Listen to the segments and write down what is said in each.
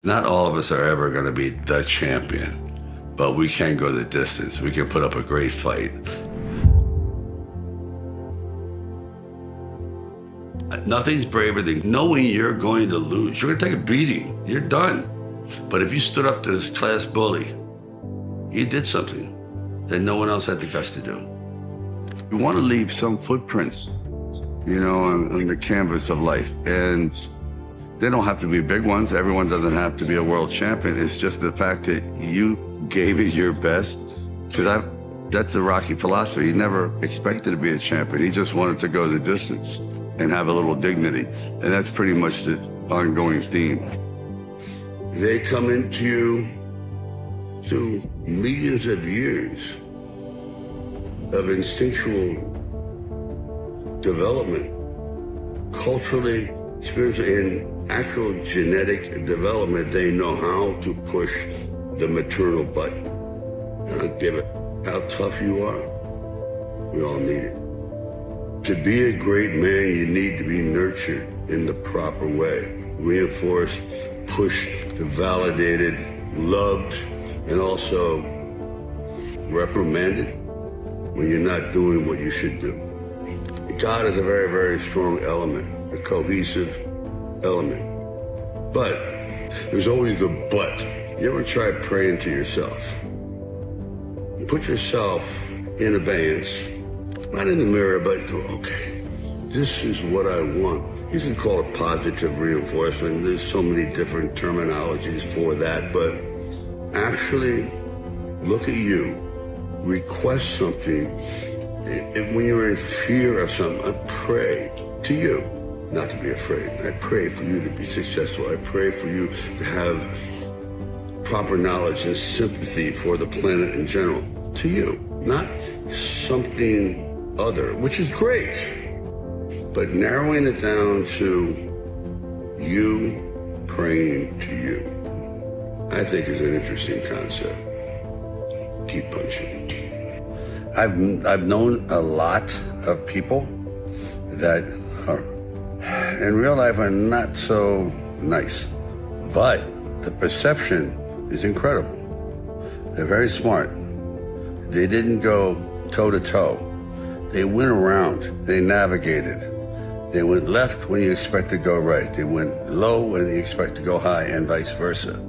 Not all of us are ever going to be the champion, but we can go the distance. We can put up a great fight. Nothing's braver than knowing you're going to lose. You're going to take a beating. You're done. But if you stood up to this class bully, you did something that no one else had the guts to do. You want to leave some footprints, on the canvas of life. And they don't have to be big ones. Everyone doesn't have to be a world champion. It's just the fact that you gave it your best. Because that's the Rocky philosophy. He never expected to be a champion. He just wanted to go the distance and have a little dignity. And that's pretty much the ongoing theme. They come into you through millions of years of instinctual development, culturally, spiritually, and actual genetic development. They know how to push the maternal button. I don't give it how tough you are. We all need it. To be a great man, you need to be nurtured in the proper way, reinforced, pushed, validated, loved, and also reprimanded when you're not doing what you should do. God is a very, very strong element, a cohesive element. But there's always a but. You ever try praying to yourself? Put yourself in abeyance, not in the mirror, but go, okay, this is what I want. You can call it positive reinforcement. There's so many different terminologies for that, but actually look at you, request something. When you're in fear of something, I pray to you not to be afraid. I pray for you to be successful. I pray for you to have proper knowledge and sympathy for the planet in general. To you, not something other, which is great. But narrowing it down to you praying to you, I think is an interesting concept. Keep punching. I've known a lot of people that are, in real life, are not so nice, but the perception is incredible. They're very smart. They didn't go toe to toe. They went around. They navigated. They went left when you expect to go right. They went low when you expect to go high, and vice versa.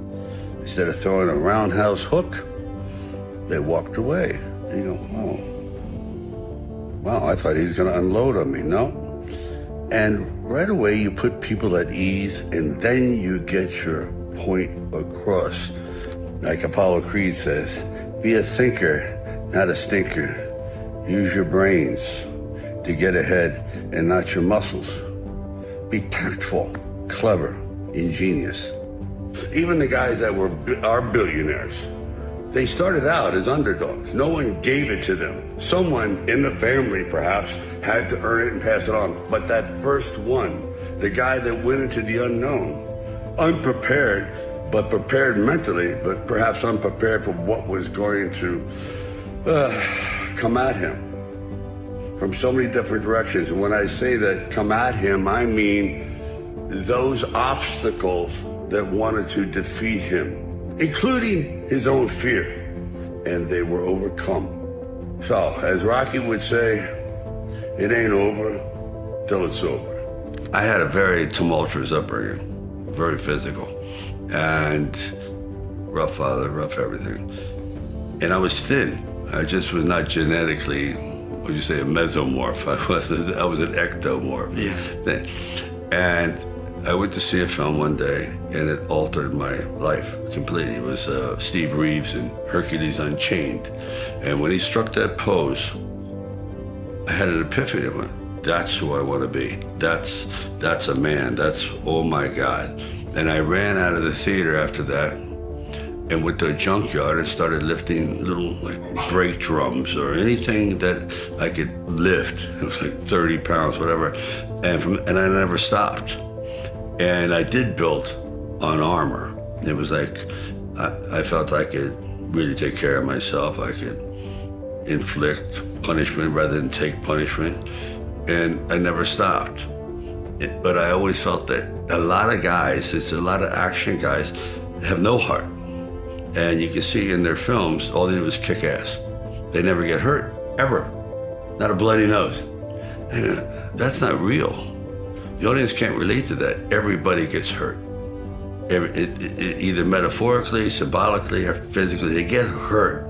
Instead of throwing a roundhouse hook, they walked away. And you go, oh, wow, I thought he was going to unload on me. No. And right away, you put people at ease, and then you get your point across. Like Apollo Creed says, be a thinker, not a stinker. Use your brains to get ahead and not your muscles. Be tactful, clever, ingenious. Even the guys that are billionaires, they started out as underdogs. No one gave it to them. Someone in the family, perhaps, had to earn it and pass it on. But that first one, the guy that went into the unknown, unprepared, but prepared mentally, but perhaps unprepared for what was going to come at him from so many different directions. And when I say that come at him, I mean those obstacles that wanted to defeat him, including his own fear, and they were overcome. So, as Rocky would say, it ain't over till it's over. I had a very tumultuous upbringing, very physical, and rough father, rough everything. And I was thin. I just was not genetically, what would you say, a mesomorph. I was an ectomorph. Yeah. Thing. And I went to see a film one day, and it altered my life completely. It was Steve Reeves in Hercules Unchained. And when he struck that pose, I had an epiphany. I went, that's who I want to be. That's a man. That's, oh my God. And I ran out of the theater after that and went to a junkyard and started lifting little brake drums or anything that I could lift. It was like 30 pounds, whatever. And I never stopped. And I did build on armor. It was like, I felt I could really take care of myself. I could inflict punishment rather than take punishment. And I never stopped. But I always felt that a lot of guys, it's a lot of action guys, have no heart. And you can see in their films, all they do is kick ass. They never get hurt, ever. Not a bloody nose. And that's not real. The audience can't relate to that. Everybody gets hurt. Either metaphorically, symbolically, or physically, they get hurt.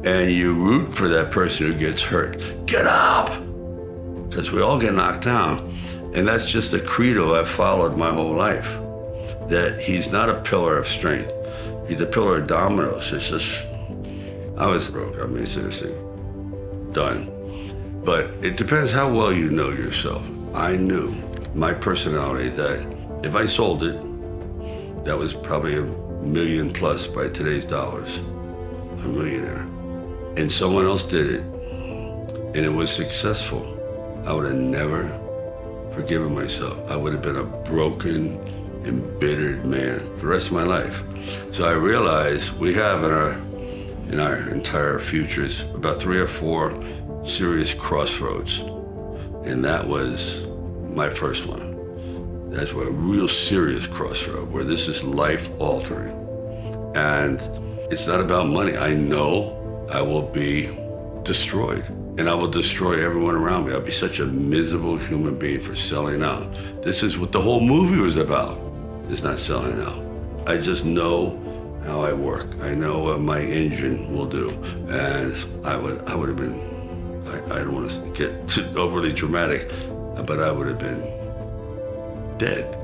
And you root for that person who gets hurt. Get up! Because we all get knocked down. And that's just a credo I've followed my whole life. That he's not a pillar of strength. He's a pillar of dominoes. It's just, I was broke. I mean, seriously, done. But it depends how well you know yourself. I knew my personality that if I sold it, that was probably $1 million plus by today's dollars. A millionaire. And someone else did it, and it was successful. I would have never forgiven myself. I would have been a broken, embittered man for the rest of my life. So I realized we have in our entire futures about 3 or 4 serious crossroads. And that was my first one. That's a real serious crossroad where this is life altering. And it's not about money. I know I will be destroyed and I will destroy everyone around me. I'll be such a miserable human being for selling out. This is what the whole movie was about. It's not selling out. I just know how I work. I know what my engine will do. And I would have been, I don't want to get overly dramatic, but I would have been dead.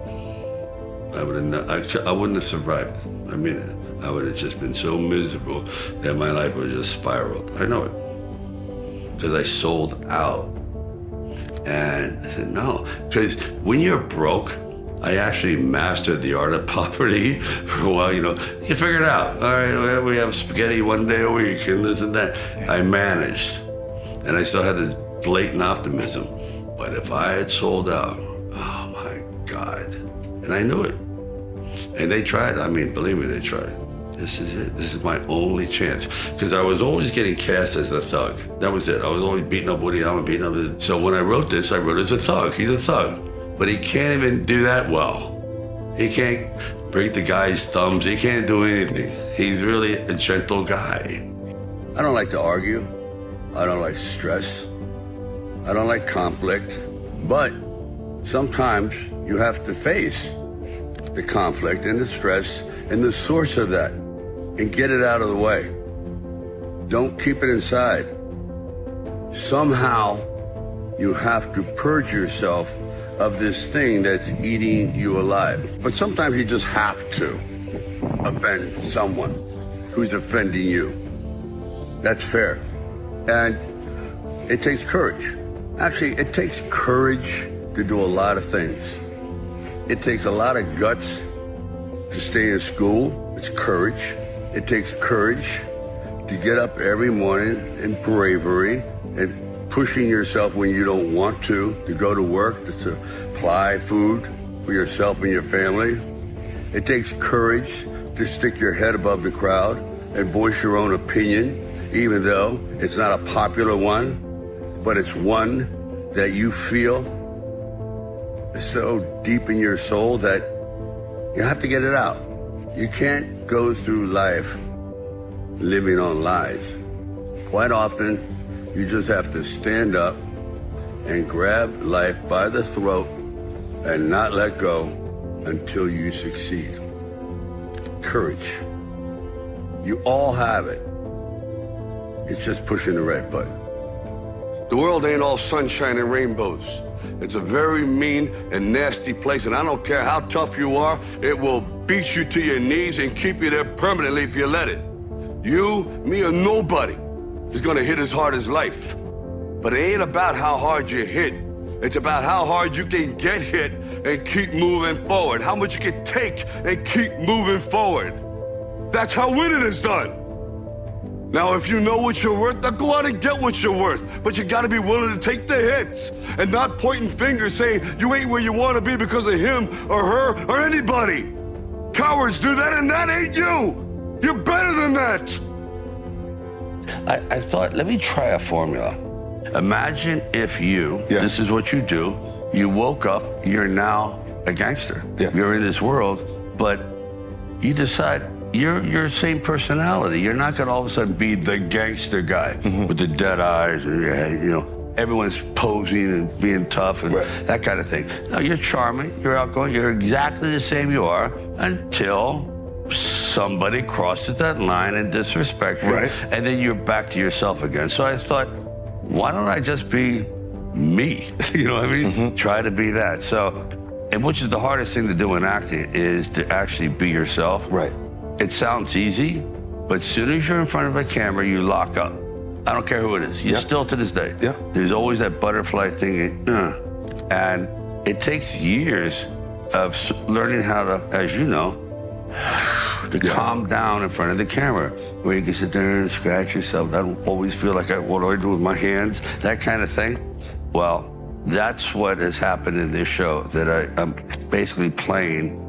I wouldn't have survived it. I mean it. I would have just been so miserable that my life would have just spiraled. I know it. Because I sold out. And I said, no. Because when you're broke, I actually mastered the art of poverty for a while. You figure it out. All right, we have spaghetti one day a week and this and that. I managed. And I still had this blatant optimism. But if I had sold out, oh my God. And I knew it. And they tried. I mean, believe me, they tried. This is it. This is my only chance. Because I was always getting cast as a thug. That was it. I was always beating up Woody Allen, beating up. So when I wrote this, I wrote as a thug. He's a thug. But he can't even do that well. He can't break the guy's thumbs. He can't do anything. He's really a gentle guy. I don't like to argue. I don't like stress. I don't like conflict. But sometimes you have to face the conflict and the stress and the source of that and get it out of the way. Don't keep it inside. Somehow you have to purge yourself of this thing that's eating you alive. But sometimes you just have to offend someone who's offending you. That's fair. And it takes courage. Actually, it takes courage to do a lot of things. It takes a lot of guts to stay in school. It's courage. It takes courage to get up every morning and bravery and pushing yourself when you don't want to go to work, to supply food for yourself and your family. It takes courage to stick your head above the crowd and voice your own opinion, even though it's not a popular one, but it's one that you feel so deep in your soul that you have to get it out. You can't go through life living on lies. Quite often, you just have to stand up and grab life by the throat and not let go until you succeed. Courage. You all have it. It's just pushing the red button. The world ain't all sunshine and rainbows. It's a very mean and nasty place, and I don't care how tough you are, it will beat you to your knees and keep you there permanently if you let it. You, me, or nobody is gonna hit as hard as life. But it ain't about how hard you hit. It's about how hard you can get hit and keep moving forward. How much you can take and keep moving forward. That's how winning is done. Now, if you know what you're worth, now go out and get what you're worth. But you gotta be willing to take the hits and not pointing fingers saying you ain't where you wanna be because of him or her or anybody. Cowards do that, and that ain't you. You're better than that. I thought, let me try a formula. Imagine if this is what you do, you woke up, you're now a gangster. Yeah. You're in this world, but you decide you're your same personality. You're not gonna all of a sudden be the gangster guy with the dead eyes, or everyone's posing and being tough and that kind of thing. No, you're charming, you're outgoing, you're exactly the same you are until somebody crosses that line and disrespects you, and then you're back to yourself again. So I thought, why don't I just be me? You know what I mean? Try to be that. So, and which is the hardest thing to do in acting, is to actually be yourself. It sounds easy, but as soon as you're in front of a camera, you lock up. I don't care who it is. You still, to this day, there's always that butterfly thing, and it takes years of learning how to, as you know, to calm down in front of the camera, where you can sit there and scratch yourself. I don't always feel like, what do I do with my hands? That kind of thing. Well, that's what has happened in this show, that I'm basically playing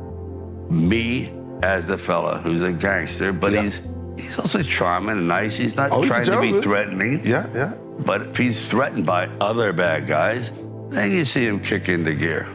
me as the fella who's a gangster, but he's also charming and nice. He's not trying to be threatening. But if he's threatened by other bad guys, then you see him kick into gear.